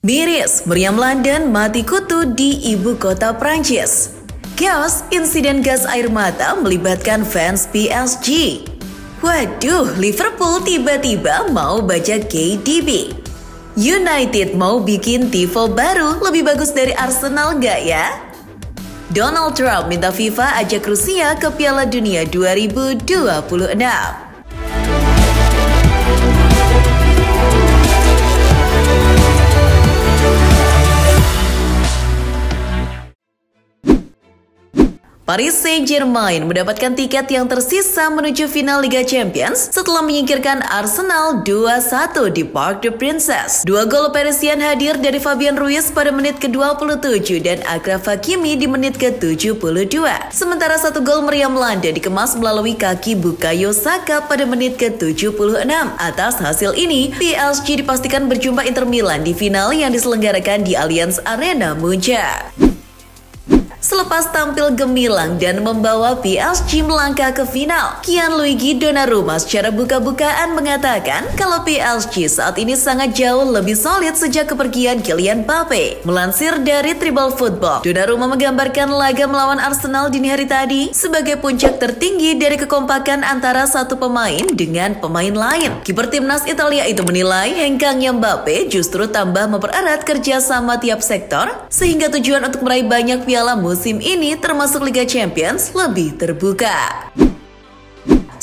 Miris, meriam London mati kutu di ibu kota Prancis. Chaos, insiden gas air mata melibatkan fans PSG. Waduh, Liverpool tiba-tiba mau baca KDB. United mau bikin tifo baru lebih bagus dari Arsenal gak ya? Donald Trump minta FIFA ajak Rusia ke Piala Dunia 2026. Paris Saint-Germain mendapatkan tiket yang tersisa menuju final Liga Champions setelah menyingkirkan Arsenal 2-1 di Parc des Princes. Dua gol Parisian hadir dari Fabian Ruiz pada menit ke-27 dan Achraf Hakimi di menit ke-72. Sementara satu gol meriam London dikemas melalui kaki Bukayo Saka pada menit ke-76. Atas hasil ini, PSG dipastikan berjumpa Inter Milan di final yang diselenggarakan di Allianz Arena Munchen. Selepas tampil gemilang dan membawa PSG melangkah ke final, Gianluigi Donnarumma secara buka-bukaan mengatakan kalau PSG saat ini sangat jauh lebih solid sejak kepergian Kylian Mbappe. Melansir dari Tribal Football, Donnarumma menggambarkan laga melawan Arsenal dini hari tadi sebagai puncak tertinggi dari kekompakan antara satu pemain dengan pemain lain. Kiper timnas Italia itu menilai hengkangnya Mbappe justru tambah mempererat kerjasama tiap sektor sehingga tujuan untuk meraih banyak piala musim ini termasuk Liga Champions lebih terbuka.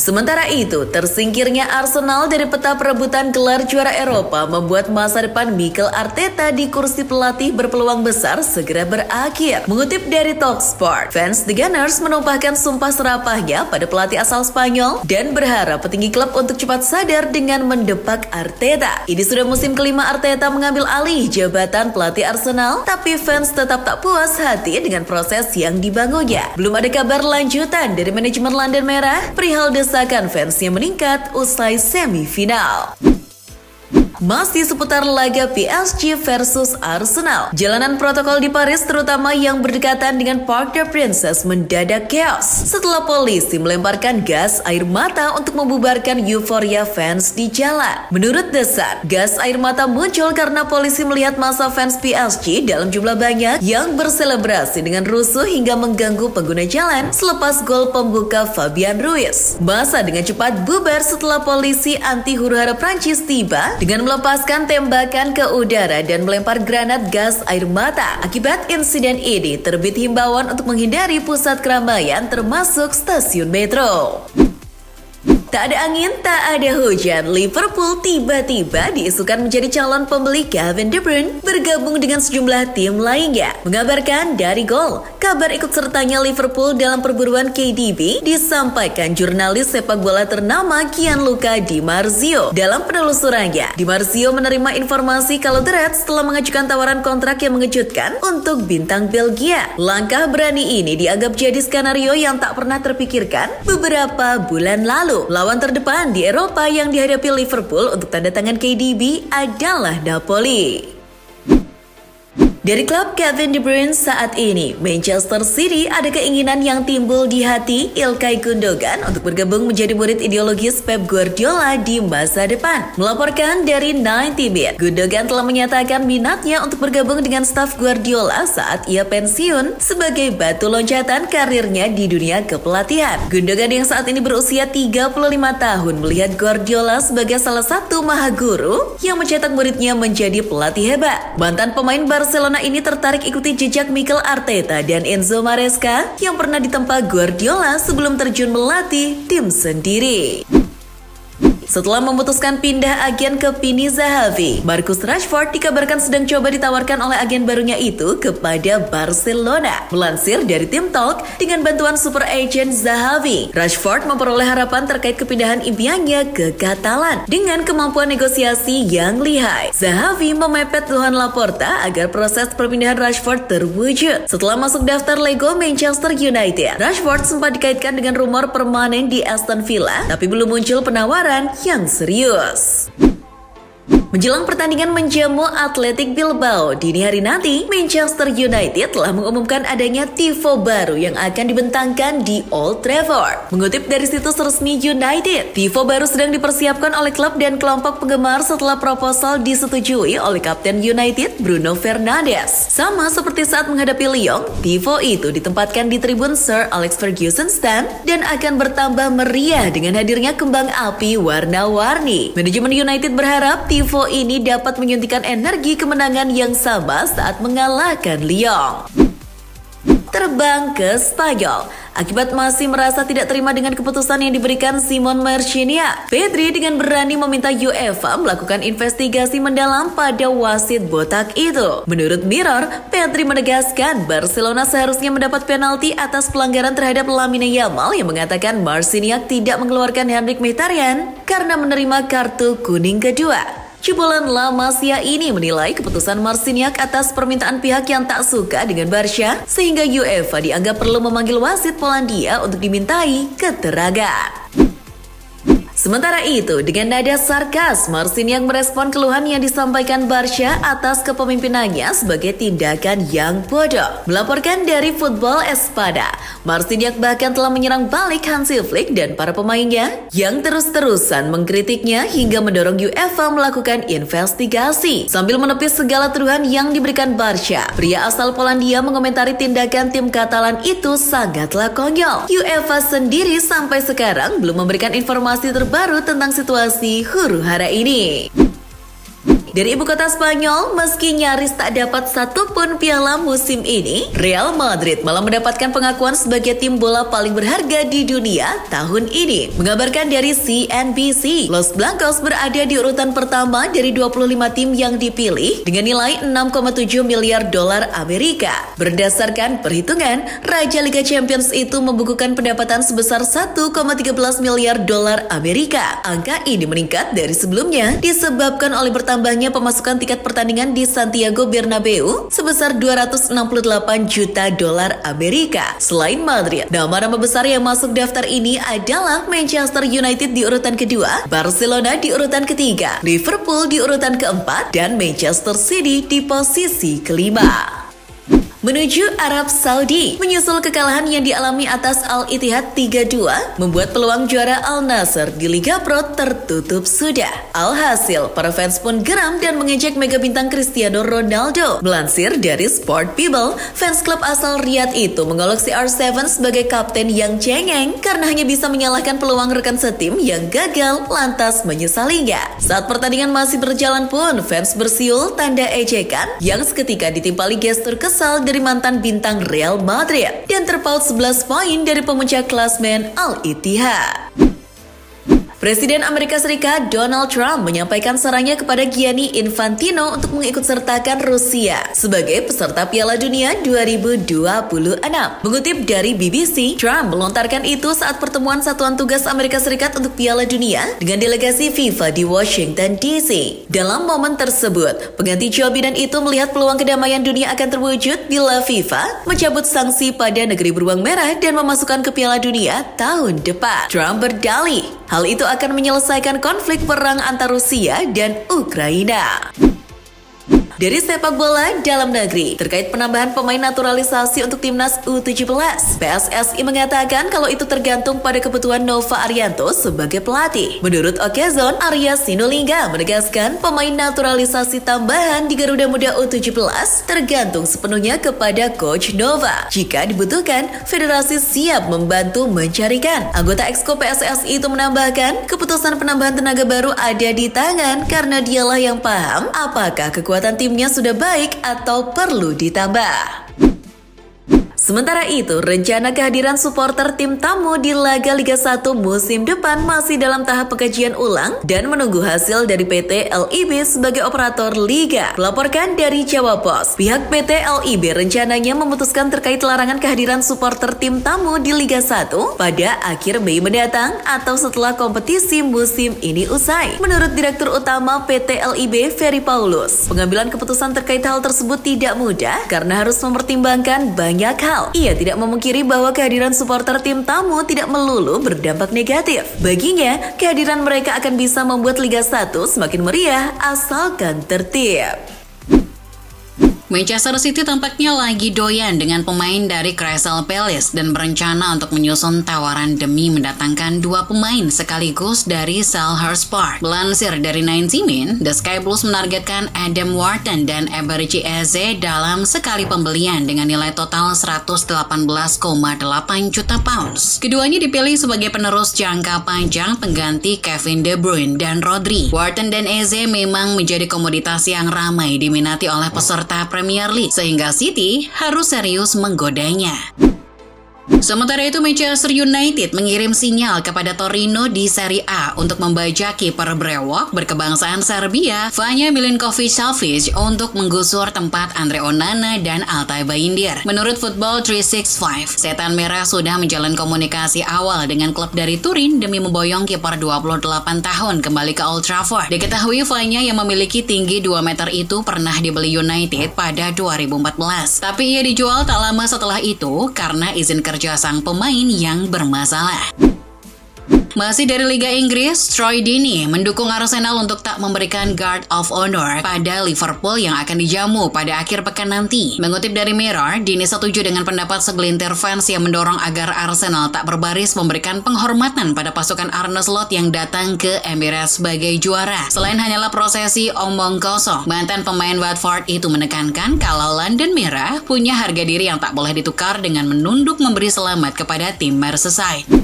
Sementara itu, tersingkirnya Arsenal dari peta perebutan gelar juara Eropa membuat masa depan Mikel Arteta di kursi pelatih berpeluang besar segera berakhir. Mengutip dari Talksport, fans The Gunners menumpahkan sumpah serapahnya pada pelatih asal Spanyol dan berharap petinggi klub untuk cepat sadar dengan mendepak Arteta. Ini sudah musim kelima Arteta mengambil alih jabatan pelatih Arsenal, tapi fans tetap tak puas hati dengan proses yang dibangunnya. Belum ada kabar lanjutan dari manajemen London Merah perihal desakan fansnya meningkat usai semifinal. Masih seputar laga PSG versus Arsenal. Jalanan protokol di Paris terutama yang berdekatan dengan Parc des Princes mendadak chaos setelah polisi melemparkan gas air mata untuk membubarkan euforia fans di jalan. Menurut The Sun, gas air mata muncul karena polisi melihat massa fans PSG dalam jumlah banyak yang berselebrasi dengan rusuh hingga mengganggu pengguna jalan selepas gol pembuka Fabian Ruiz. Massa dengan cepat bubar setelah polisi anti huru-hara Prancis tiba dengan melepaskan tembakan ke udara dan melempar granat gas air mata. Akibat insiden ini, terbit himbauan untuk menghindari pusat keramaian termasuk stasiun metro. Tak ada angin, tak ada hujan. Liverpool tiba-tiba diisukan menjadi calon pembeli Kevin De Bruyne bergabung dengan sejumlah tim lainnya. Mengabarkan dari Goal, kabar ikut sertanya Liverpool dalam perburuan KDB disampaikan jurnalis sepak bola ternama Gianluca Di Marzio. Dalam penelusurannya, Di Marzio menerima informasi kalau The Reds telah mengajukan tawaran kontrak yang mengejutkan untuk bintang Belgia. Langkah berani ini dianggap jadi skenario yang tak pernah terpikirkan beberapa bulan lalu. Lawan terdepan di Eropa yang dihadapi Liverpool untuk tanda tangan KDB adalah Napoli. Dari klub Kevin De Bruyne saat ini, Manchester City ada keinginan yang timbul di hati Ilkay Gundogan untuk bergabung menjadi murid ideologis Pep Guardiola di masa depan. Melaporkan dari 90 Minutes, Gundogan telah menyatakan minatnya untuk bergabung dengan staf Guardiola saat ia pensiun sebagai batu loncatan karirnya di dunia kepelatihan. Gundogan yang saat ini berusia 35 tahun melihat Guardiola sebagai salah satu mahaguru yang mencetak muridnya menjadi pelatih hebat. Mantan pemain Barcelona ini tertarik ikuti jejak Mikel Arteta dan Enzo Maresca yang pernah ditempa Guardiola sebelum terjun melatih tim sendiri. Setelah memutuskan pindah agen ke Pini Zahavi, Marcus Rashford dikabarkan sedang coba ditawarkan oleh agen barunya itu kepada Barcelona. Melansir dari Tim Talk, dengan bantuan super agent Zahavi, Rashford memperoleh harapan terkait kepindahan impiannya ke Katalan. Dengan kemampuan negosiasi yang lihai, Zahavi memepet Joan Laporta agar proses perpindahan Rashford terwujud. Setelah masuk daftar Lego Manchester United, Rashford sempat dikaitkan dengan rumor permanen di Aston Villa, tapi belum muncul penawaran yang serius. Menjelang pertandingan menjamu Athletic Bilbao dini hari nanti, Manchester United telah mengumumkan adanya tifo baru yang akan dibentangkan di Old Trafford. Mengutip dari situs resmi United, tifo baru sedang dipersiapkan oleh klub dan kelompok penggemar setelah proposal disetujui oleh Kapten United Bruno Fernandes. Sama seperti saat menghadapi Lyon, tifo itu ditempatkan di tribun Sir Alex Ferguson Stand dan akan bertambah meriah dengan hadirnya kembang api warna-warni. Manajemen United berharap tifo ini dapat menyuntikkan energi kemenangan yang sama saat mengalahkan Lyon. Terbang ke Spanyol. Akibat masih merasa tidak terima dengan keputusan yang diberikan Simon Marciniak, Pedri dengan berani meminta UEFA melakukan investigasi mendalam pada wasit botak itu. Menurut Mirror, Pedri menegaskan Barcelona seharusnya mendapat penalti atas pelanggaran terhadap Lamine Yamal yang mengatakan Marciniak tidak mengeluarkan Henrikh Mkhitaryan karena menerima kartu kuning kedua. Jebolan La Masia ini menilai keputusan Marciniak atas permintaan pihak yang tak suka dengan Barca sehingga UEFA dianggap perlu memanggil wasit Polandia untuk dimintai keterangan. Sementara itu, dengan nada sarkas, Marciniak merespon keluhan yang disampaikan Barca atas kepemimpinannya sebagai tindakan yang bodoh. Melaporkan dari Football Espada, Marciniak bahkan telah menyerang balik Hansi Flick dan para pemainnya yang terus-terusan mengkritiknya hingga mendorong UEFA melakukan investigasi. Sambil menepis segala tuduhan yang diberikan Barca, pria asal Polandia mengomentari tindakan tim Katalan itu sangatlah konyol. UEFA sendiri sampai sekarang belum memberikan informasi terbaru tentang situasi huru-hara ini. Dari ibu kota Spanyol, meski nyaris tak dapat satupun piala musim ini, Real Madrid malah mendapatkan pengakuan sebagai tim bola paling berharga di dunia tahun ini. Mengabarkan dari CNBC, Los Blancos berada di urutan pertama dari 25 tim yang dipilih dengan nilai 6,7 miliar dolar Amerika. Berdasarkan perhitungan, Raja Liga Champions itu membukukan pendapatan sebesar 1,13 miliar dolar Amerika. Angka ini meningkat dari sebelumnya disebabkan oleh bertambahnya pemasukan tiket pertandingan di Santiago Bernabeu sebesar 268 juta dolar Amerika. Selain Madrid, nama-nama besar yang masuk daftar ini adalah Manchester United di urutan kedua, Barcelona di urutan ketiga, Liverpool di urutan keempat, dan Manchester City di posisi kelima. Menuju Arab Saudi, menyusul kekalahan yang dialami atas Al-Ittihad 3-2, membuat peluang juara Al-Nassr di Liga Pro tertutup sudah. Alhasil, para fans pun geram dan mengejek mega bintang Cristiano Ronaldo. Melansir dari Sport People, fans klub asal Riyadh itu mengolok CR7 sebagai kapten yang cengeng karena hanya bisa menyalahkan peluang rekan setim yang gagal lantas menyesalinya. Saat pertandingan masih berjalan pun, fans bersiul tanda ejekan yang seketika ditimpali gestur kesal dari mantan bintang Real Madrid dan terpaut 11 poin dari pemuncak klasmen Al-Ittihad. Presiden Amerika Serikat Donald Trump menyampaikan sarannya kepada Gianni Infantino untuk mengikutsertakan Rusia sebagai peserta Piala Dunia 2026. Mengutip dari BBC, Trump melontarkan itu saat pertemuan Satuan Tugas Amerika Serikat untuk Piala Dunia dengan delegasi FIFA di Washington DC. Dalam momen tersebut, pengganti Joe Biden itu melihat peluang kedamaian dunia akan terwujud bila FIFA mencabut sanksi pada negeri beruang merah dan memasukkan ke Piala Dunia tahun depan. Trump berdalih, hal itu akan menyelesaikan konflik perang antara Rusia dan Ukraina. Dari sepak bola dalam negeri, terkait penambahan pemain naturalisasi untuk timnas U17, PSSI mengatakan kalau itu tergantung pada kebutuhan Nova Arianto sebagai pelatih. Menurut Okezon, Arya Sinulinga menegaskan pemain naturalisasi tambahan di Garuda Muda U17 tergantung sepenuhnya kepada Coach Nova. Jika dibutuhkan, federasi siap membantu mencarikan. Anggota Exco PSSI itu menambahkan, keputusan penambahan tenaga baru ada di tangan karena dialah yang paham apakah kekuatan timnya sudah baik atau perlu ditambah. Sementara itu, rencana kehadiran supporter tim tamu di laga Liga 1 musim depan masih dalam tahap pengkajian ulang dan menunggu hasil dari PT LIB sebagai operator liga. Melaporkan dari Jawa Post, pihak PT LIB rencananya memutuskan terkait larangan kehadiran supporter tim tamu di Liga 1 pada akhir Mei mendatang atau setelah kompetisi musim ini usai. Menurut Direktur Utama PT LIB, Ferry Paulus, pengambilan keputusan terkait hal tersebut tidak mudah karena harus mempertimbangkan banyak hal. Arsenal. Ia tidak memungkiri bahwa kehadiran supporter tim tamu tidak melulu berdampak negatif. Baginya, kehadiran mereka akan bisa membuat Liga 1 semakin meriah asalkan tertib. Manchester City tampaknya lagi doyan dengan pemain dari Crystal Palace dan berencana untuk menyusun tawaran demi mendatangkan 2 pemain sekaligus dari Selhurst Park. Melansir dari 90 Min, The Sky Blues menargetkan Adam Wharton dan Eberechi Eze dalam sekali pembelian dengan nilai total 118,8 juta pounds. Keduanya dipilih sebagai penerus jangka panjang pengganti Kevin De Bruyne dan Rodri. Wharton dan Eze memang menjadi komoditas yang ramai diminati oleh peserta Premier League, sehingga City harus serius menggodanya. Sementara itu, Manchester United mengirim sinyal kepada Torino di Serie A untuk membajak kiper brewok berkebangsaan Serbia, Vanja Milinkovic-Savic, untuk menggusur tempat Andre Onana dan Altay Bayindir. Menurut Football 365, Setan Merah sudah menjalin komunikasi awal dengan klub dari Turin demi memboyong kiper 28 tahun kembali ke Old Trafford. Diketahui Vanja yang memiliki tinggi 2 meter itu pernah dibeli United pada 2014, tapi ia dijual tak lama setelah itu karena izin kerja sang pemain yang bermasalah. Masih dari Liga Inggris, Troy Deeney mendukung Arsenal untuk tak memberikan Guard of Honor pada Liverpool yang akan dijamu pada akhir pekan nanti. Mengutip dari Mirror, Deeney setuju dengan pendapat segelintir fans yang mendorong agar Arsenal tak berbaris memberikan penghormatan pada pasukan Arne Slot yang datang ke Emirates sebagai juara. Selain hanyalah prosesi omong kosong, mantan pemain Watford itu menekankan kalau London Merah punya harga diri yang tak boleh ditukar dengan menunduk memberi selamat kepada tim Merseyside.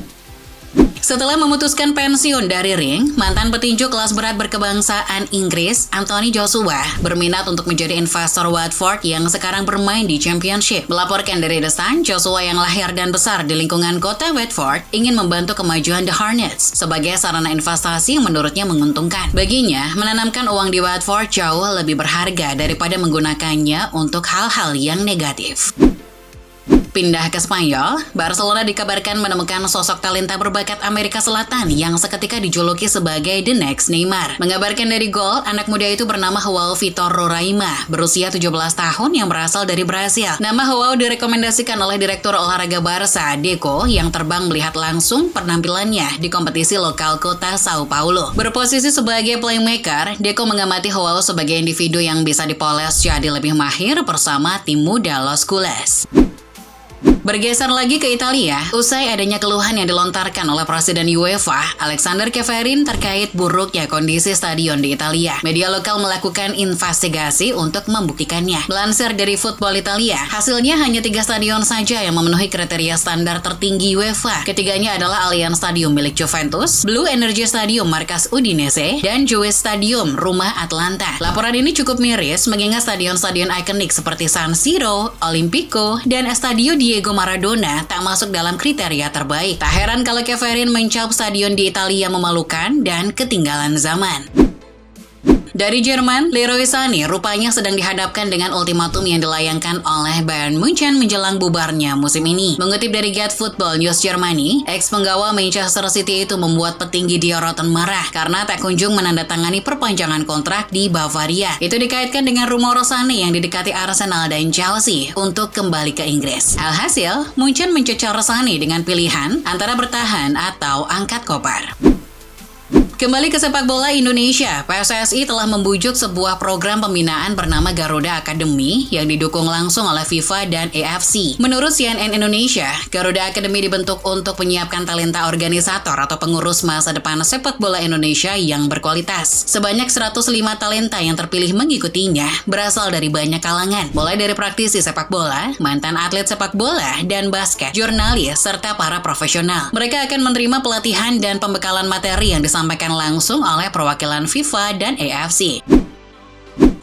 Setelah memutuskan pensiun dari ring, mantan petinju kelas berat berkebangsaan Inggris, Anthony Joshua, berminat untuk menjadi investor Watford yang sekarang bermain di Championship. Melaporkan dari The Sun, Joshua yang lahir dan besar di lingkungan kota Watford ingin membantu kemajuan The Hornets sebagai sarana investasi yang menurutnya menguntungkan. Baginya, menanamkan uang di Watford jauh lebih berharga daripada menggunakannya untuk hal-hal yang negatif. Pindah ke Spanyol, Barcelona dikabarkan menemukan sosok talenta berbakat Amerika Selatan yang seketika dijuluki sebagai The Next Neymar. Mengabarkan dari Gol, anak muda itu bernama Joao Vitor Roraima, berusia 17 tahun yang berasal dari Brasil. Nama Joao direkomendasikan oleh Direktur Olahraga Barca, Deco, yang terbang melihat langsung penampilannya di kompetisi lokal kota Sao Paulo. Berposisi sebagai playmaker, Deco mengamati Joao sebagai individu yang bisa dipoles jadi lebih mahir bersama tim muda Los Culés. Bergeser lagi ke Italia, usai adanya keluhan yang dilontarkan oleh Presiden UEFA, Alexander Ceferin terkait buruknya kondisi stadion di Italia. Media lokal melakukan investigasi untuk membuktikannya. Melansir dari Football Italia, hasilnya hanya 3 stadion saja yang memenuhi kriteria standar tertinggi UEFA. Ketiganya adalah Allianz Stadium milik Juventus, Blue Energy Stadium markas Udinese, dan Gewiss Stadium rumah Atlanta. Laporan ini cukup miris mengingat stadion-stadion ikonik seperti San Siro, Olimpico, dan Estadio Diego Maradona tak masuk dalam kriteria terbaik. Tak heran kalau Ceferin mencap stadion di Italia memalukan dan ketinggalan zaman. Dari Jerman, Leroy Sané rupanya sedang dihadapkan dengan ultimatum yang dilayangkan oleh Bayern Munchen menjelang bubarnya musim ini. Mengutip dari Get Football News Germany, ex-penggawa Manchester City itu membuat petinggi Die Roten marah karena tak kunjung menandatangani perpanjangan kontrak di Bavaria. Itu dikaitkan dengan rumor Sané yang didekati Arsenal dan Chelsea untuk kembali ke Inggris. Alhasil, Munchen mencecar Sané dengan pilihan antara bertahan atau angkat koper. Kembali ke sepak bola Indonesia, PSSI telah membujuk sebuah program pembinaan bernama Garuda Academy yang didukung langsung oleh FIFA dan AFC. Menurut CNN Indonesia, Garuda Academy dibentuk untuk menyiapkan talenta organisator atau pengurus masa depan sepak bola Indonesia yang berkualitas. Sebanyak 105 talenta yang terpilih mengikutinya berasal dari banyak kalangan, mulai dari praktisi sepak bola, mantan atlet sepak bola dan basket, jurnalis, serta para profesional. Mereka akan menerima pelatihan dan pembekalan materi yang disampaikan langsung oleh perwakilan FIFA dan AFC.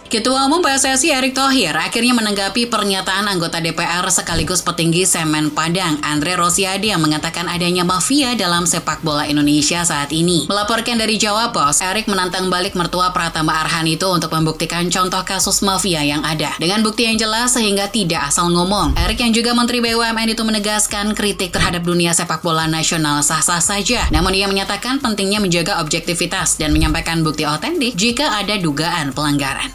Ketua Umum PSSI Erick Thohir akhirnya menanggapi pernyataan anggota DPR sekaligus petinggi Semen Padang, Andre Rosiade, yang mengatakan adanya mafia dalam sepak bola Indonesia saat ini. Melaporkan dari Jawa Post, Erick menantang balik mertua Pratama Arhan itu untuk membuktikan contoh kasus mafia yang ada. Dengan bukti yang jelas sehingga tidak asal ngomong. Erick yang juga Menteri BUMN itu menegaskan kritik terhadap dunia sepak bola nasional sah-sah saja. Namun ia menyatakan pentingnya menjaga objektivitas dan menyampaikan bukti otentik jika ada dugaan pelanggaran.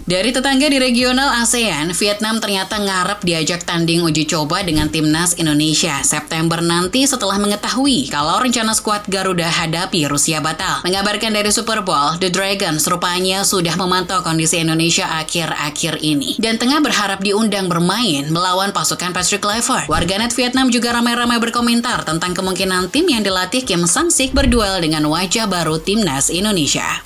Dari tetangga di regional ASEAN, Vietnam ternyata ngarep diajak tanding uji coba dengan timnas Indonesia September nanti setelah mengetahui kalau rencana skuad Garuda hadapi Rusia batal. Mengabarkan dari Super Bowl, The Dragons rupanya sudah memantau kondisi Indonesia akhir-akhir ini dan tengah berharap diundang bermain melawan pasukan Patrick Kluivert. Warganet Vietnam juga ramai-ramai berkomentar tentang kemungkinan tim yang dilatih Kim Sang-sik berduel dengan wajah baru timnas Indonesia.